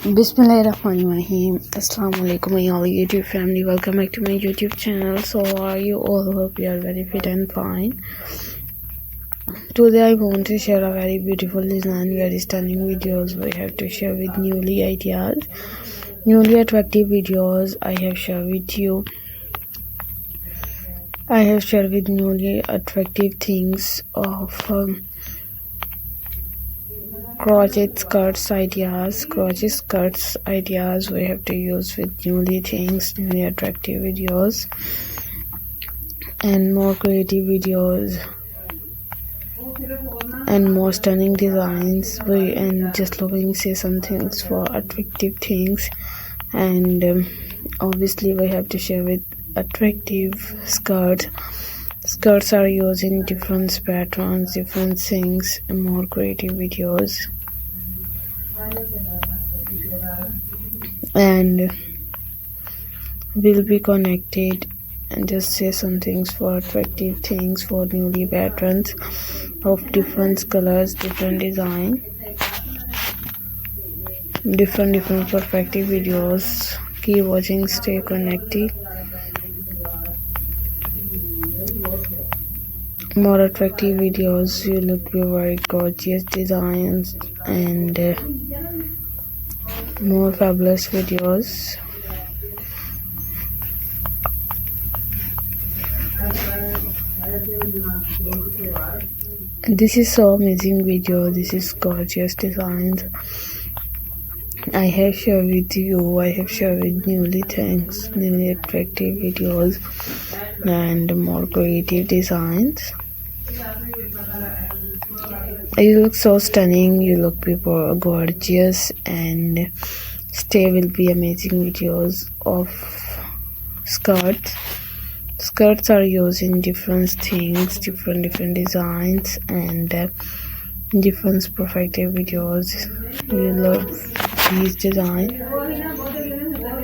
Bismillahirrahmanirrahim. Assalamu alaikum my all YouTube family. Welcome back to my YouTube channel. So are you all? Hope you are very fit and fine. Today I want to share a very beautiful design, very stunning videos we have to share with newly ideas, newly attractive videos I have shared with you. I have shared with newly attractive things of crochet skirts ideas we have to use with newly things, newly attractive videos and more creative videos and more stunning designs. And just looking say some things for attractive things, and obviously we have to share with attractive skirts are using different patterns, different things, and more creative videos. And we'll be connected and just say some things for attractive things for newly patterns of different colors, different design, different perfective videos. Keep watching, stay connected. More attractive videos, you look very gorgeous designs and more fabulous videos. This is so amazing video. This is gorgeous designs I have shared with you. I have shared with newly things, newly attractive videos and more creative designs. You look so stunning, you look people gorgeous, and stay will be amazing videos of skirts are used in different things, different designs and different perfective videos. You love these design,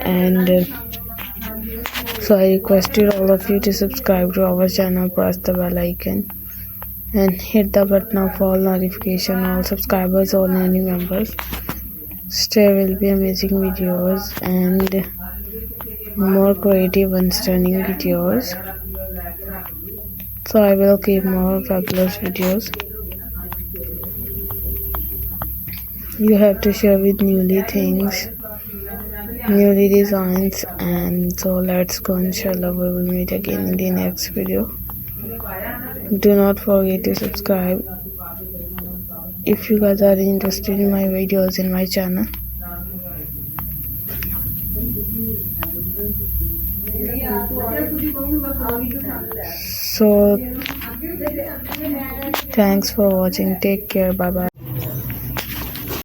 and so I requested all of you to subscribe to our channel, press the bell icon and hit the button of all notification, all subscribers, all new members. Stay will be amazing videos and more creative and stunning videos. So I will keep more fabulous videos. You have to share with newly things, newly designs, and so let's go. Inshallah we will meet again in the next video. Do not forget to subscribe if you guys are interested in my videos in my channel. So thanks for watching. Take care. Bye bye.